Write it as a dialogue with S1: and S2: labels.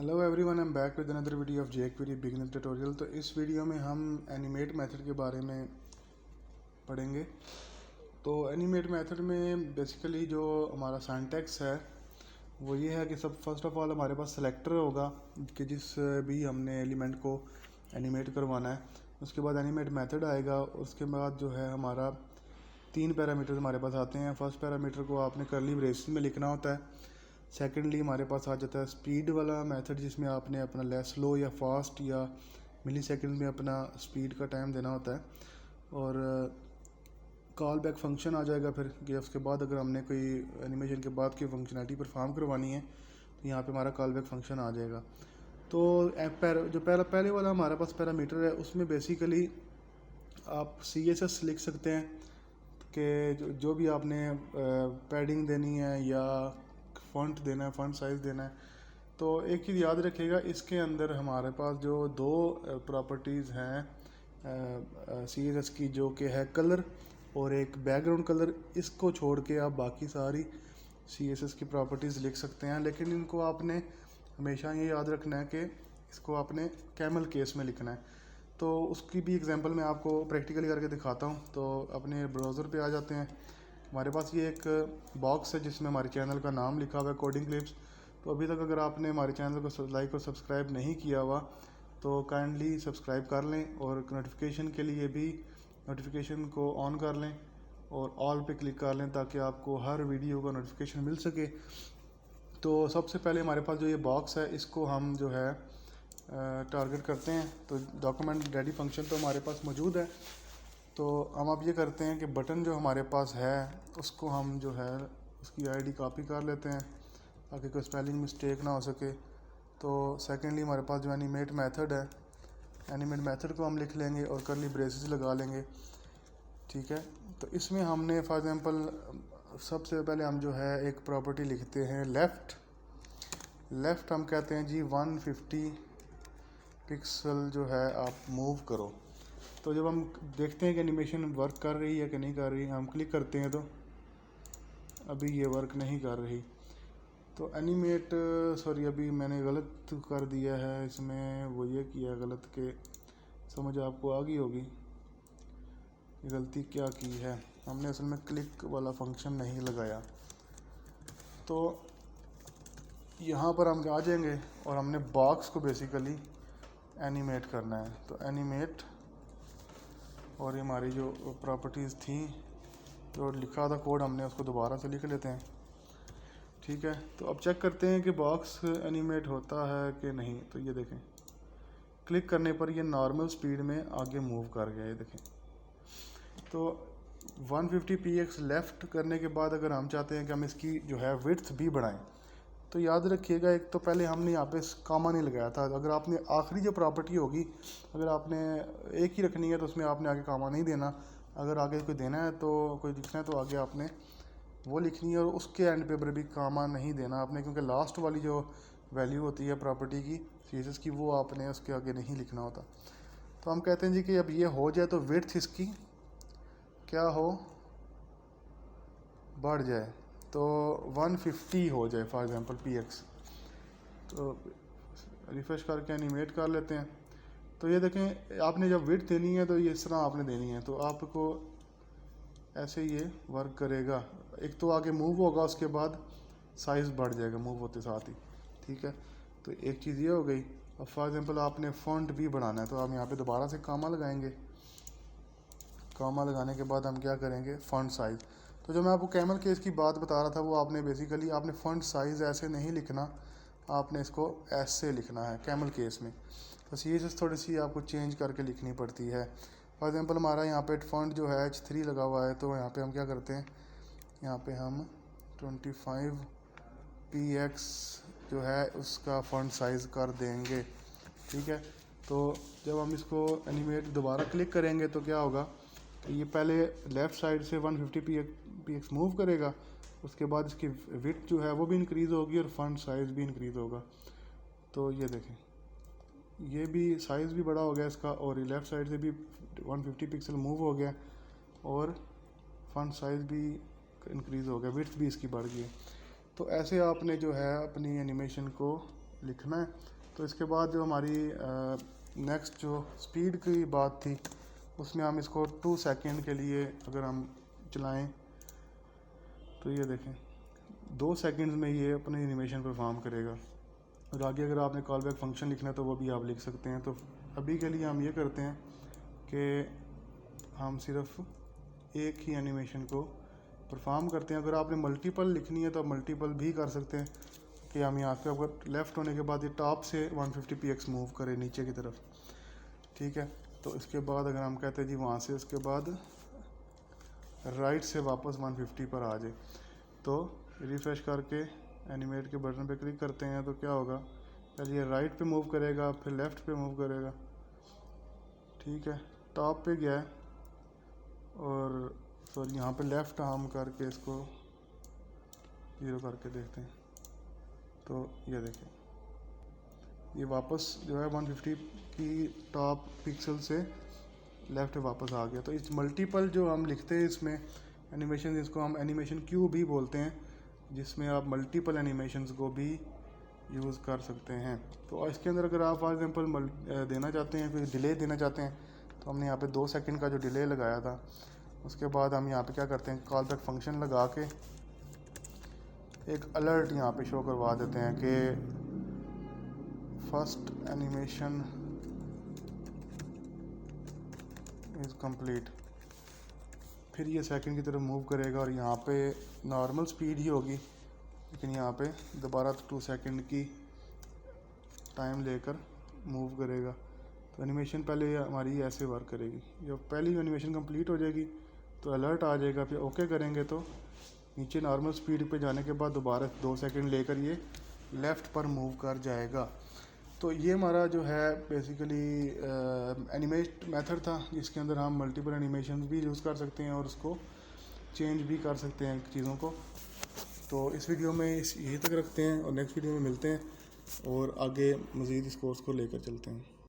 S1: Hello everyone, I am back with another video of jQuery beginner tutorial. तो इस video में हम animate method के बारे में पढ़ेंगे। तो एनिमेट मेथड में बेसिकली जो हमारा सिंटैक्स है वो ये है कि सब फर्स्ट ऑफ ऑल हमारे पास सेलेक्टर होगा कि जिस भी हमने एलिमेंट को एनिमेट करवाना है। उसके बाद एनिमेट मेथड आएगा। उसके बाद जो है हमारा 3 पैरामीटर हमारे पास आते हैं। फर्स्ट पैरामीटर को आपने कर्ली ब्रेसेस में लिखना होता है। सेकेंडली हमारे पास आ जाता है स्पीड वाला मेथड, जिसमें आपने अपना लेस स्लो या फास्ट या मिली सेकेंड में अपना स्पीड का टाइम देना होता है। और कॉल बैक फंक्शन आ जाएगा फिर कि उसके बाद अगर हमने कोई एनिमेशन के बाद की फंक्शनैलिटी परफॉर्म करवानी है तो यहाँ पे हमारा कॉल बैक फंक्शन आ जाएगा। तो जो पहले वाला हमारे पास पैरामीटर है उसमें बेसिकली आप CSS लिख सकते हैं कि जो भी आपने पैडिंग देनी है या फ़ॉन्ट देना है, फ़ॉन्ट साइज़ देना है। तो एक चीज़ याद रखिएगा, इसके अंदर हमारे पास जो दो प्रॉपर्टीज़ हैं CSS की, जो कि है कलर और एक बैकग्राउंड कलर। इसको छोड़ के आप बाकी सारी CSS की प्रॉपर्टीज़ लिख सकते हैं, लेकिन इनको आपने हमेशा ये याद रखना है कि इसको आपने कैमल केस में लिखना है। तो उसकी भी एग्जांपल मैं आपको प्रैक्टिकली करके दिखाता हूँ। तो अपने ब्राउज़र पे आ जाते हैं। हमारे पास ये एक बॉक्स है जिसमें हमारे चैनल का नाम लिखा हुआ है कोडिंग क्लिप्स। तो अभी तक अगर आपने हमारे चैनल को लाइक और सब्सक्राइब नहीं किया हुआ तो काइंडली सब्सक्राइब कर लें, और नोटिफिकेशन के लिए भी नोटिफिकेशन को ऑन कर लें और ऑल पे क्लिक कर लें ताकि आपको हर वीडियो का नोटिफिकेशन मिल सके। तो सबसे पहले हमारे पास जो ये बॉक्स है इसको हम जो है टारगेट करते हैं। तो डॉक्यूमेंट रेडी फंक्शन तो हमारे पास मौजूद है। तो हम अब ये करते हैं कि बटन जो हमारे पास है उसको हम जो है उसकी ID कॉपी कर लेते हैं ताकि कोई स्पेलिंग मिस्टेक ना हो सके। तो सेकेंडली हमारे पास जो एनिमेट मेथड है, एनिमेट मेथड को हम लिख लेंगे और कर्ली ब्रेसेस लगा लेंगे। ठीक है, तो इसमें हमने फॉर एग्जांपल सबसे पहले हम जो है एक प्रॉपर्टी लिखते हैं लेफ़्ट हम कहते हैं जी 150 पिक्सल जो है आप मूव करो। तो जब हम देखते हैं कि एनिमेशन वर्क कर रही है कि नहीं कर रही, हम क्लिक करते हैं तो अभी ये वर्क नहीं कर रही। तो एनिमेट अभी मैंने गलत कर दिया है इसमें, वो ये किया गलत के समझ आपको आ गई होगी गलती क्या की है। हमने असल में क्लिक वाला फंक्शन नहीं लगाया। तो यहाँ पर हम आ जाएंगे और हमने बॉक्स को बेसिकली एनिमेट करना है। तो एनिमेट, और ये हमारी जो प्रॉपर्टीज़ थी जो लिखा था कोड हमने उसको दोबारा से लिख लेते हैं। ठीक है, तो अब चेक करते हैं कि बॉक्स एनिमेट होता है कि नहीं। तो ये देखें, क्लिक करने पर ये नॉर्मल स्पीड में आगे मूव कर गया। ये देखें, तो 150px लेफ़्ट करने के बाद अगर हम चाहते हैं कि हम इसकी जो है विड्थ भी बढ़ाएं तो याद रखिएगा, एक तो पहले हमने यहाँ पे कामा नहीं लगाया था। अगर आपने आखिरी जो प्रॉपर्टी होगी अगर आपने एक ही रखनी है तो उसमें आपने आगे कामा नहीं देना। अगर आगे कोई देना है तो कोई लिखना है तो आगे आपने वो लिखनी है, और उसके एंड पे पर भी कामा नहीं देना आपने, क्योंकि लास्ट वाली जो वैल्यू होती है प्रॉपर्टी की CSS की वो आपने उसके आगे नहीं लिखना होता। तो हम कहते हैं जी कि अब ये हो जाए तो विड्थ इसकी क्या हो, बढ़ जाए। तो 150 हो जाए फॉर एग्जांपल px। तो रिफ्रेश करके एनिमेट कर लेते हैं। तो ये देखें, आपने जब विड्थ देनी है तो ये इस तरह आपने देनी है। तो आपको ऐसे ये वर्क करेगा। एक तो आगे मूव होगा, उसके बाद साइज़ बढ़ जाएगा मूव होते साथ ही। ठीक है, तो एक चीज़ ये हो गई। अब फॉर एग्जांपल आपने फ़ॉन्ट भी बढ़ाना है तो हम यहाँ पे दोबारा से कामा लगाएंगे। कामा लगाने के बाद हम क्या करेंगे, फ़ॉन्ट साइज़। तो जो मैं आपको कैमल केस की बात बता रहा था वो आपने बेसिकली आपने फ़ॉन्ट साइज़ ऐसे नहीं लिखना, आपने इसको ऐसे लिखना है कैमल केस में। तो CSS थोड़ी सी आपको चेंज करके लिखनी पड़ती है। फॉर एग्जांपल हमारा यहाँ पे फ़ॉन्ट जो है H3 लगा हुआ है, तो यहाँ पे हम क्या करते हैं, यहाँ पे हम 25px जो है उसका फ़ॉन्ट साइज़ कर देंगे। ठीक है, तो जब हम इसको एनिमेट दोबारा क्लिक करेंगे तो क्या होगा, ये पहले लेफ़्ट साइड से 150px मूव करेगा, उसके बाद इसकी विड्थ जो है वो भी इंक्रीज़ होगी और फ़ॉन्ट साइज़ भी इंक्रीज़ होगा। तो ये देखें, ये भी साइज़ भी बड़ा हो गया इसका, और ये लेफ़्ट साइड से भी 150 पिक्सल मूव हो गया और फ़ॉन्ट साइज़ भी इंक्रीज़ हो गया, विड्थ भी इसकी बढ़ गई है। तो ऐसे आपने जो है अपनी एनिमेशन को लिखना है तो इसके बाद जो हमारी नेक्स्ट जो स्पीड की बात थी, उसमें हम इसको 2 सेकंड के लिए अगर हम चलाएं तो ये देखें 2 सेकंड्स में ये अपनी एनिमेशन परफॉर्म करेगा। और आगे अगर आपने कॉल बैक फंक्शन लिखना है तो वो भी आप लिख सकते हैं। तो अभी के लिए हम ये करते हैं कि हम सिर्फ एक ही एनिमेशन को परफॉर्म करते हैं। अगर आपने मल्टीपल लिखनी है तो आप मल्टीपल भी कर सकते हैं कि हम यहाँ पे अगर लेफ़्ट होने के बाद ये टॉप से 150px मूव करें नीचे की तरफ, ठीक है। तो इसके बाद अगर हम कहते हैं जी वहाँ से उसके बाद राइट से वापस 150 पर आ जाए, तो रिफ़्रेश करके एनिमेट के बटन पे क्लिक करते हैं तो क्या होगा, पहले ये राइट पे मूव करेगा, फिर लेफ़्ट पे मूव करेगा, ठीक है। टॉप पे गया है और सॉरी यहाँ पे लेफ़्ट आर्म करके इसको 0 करके देखते हैं तो ये देखें ये वापस जो है 150 की टॉप पिक्सल से लेफ़्ट वापस आ गया। तो इस मल्टीपल जो हम लिखते हैं इसमें एनिमेशन, इसको हम एनिमेशन क्यू भी बोलते हैं, जिसमें आप मल्टीपल एनिमेशंस को भी यूज़ कर सकते हैं। तो इसके अंदर अगर आप फॉर एग्जांपल देना चाहते हैं, कोई डिले देना चाहते हैं, तो हमने यहाँ पे 2 सेकंड का जो डिले लगाया था, उसके बाद हम यहाँ पे क्या करते हैं, कॉल बैक फंक्शन लगा के एक अलर्ट यहाँ पे शो करवा देते हैं कि फर्स्ट एनिमेशन इज़ कंप्लीट। फिर ये सेकंड की तरफ मूव करेगा और यहाँ पे नॉर्मल स्पीड ही होगी, लेकिन यहाँ पे दोबारा 2 सेकंड की टाइम लेकर मूव करेगा। तो एनिमेशन पहले हमारी ऐसे वर्क करेगी। जब पहली एनिमेशन कंप्लीट हो जाएगी तो अलर्ट आ जाएगा, फिर ओके करेंगे तो नीचे नॉर्मल स्पीड पे जाने के बाद दोबारा 2 सेकंड लेकर ये लेफ़्ट पर मूव कर जाएगा। तो ये हमारा जो है बेसिकली एनिमेट मेथड था, जिसके अंदर हम मल्टीपल एनिमेशन भी यूज़ कर सकते हैं और उसको चेंज भी कर सकते हैं चीज़ों को। तो इस वीडियो में यही तक रखते हैं और नेक्स्ट वीडियो में मिलते हैं और आगे मज़ीद इस कोर्स को लेकर चलते हैं।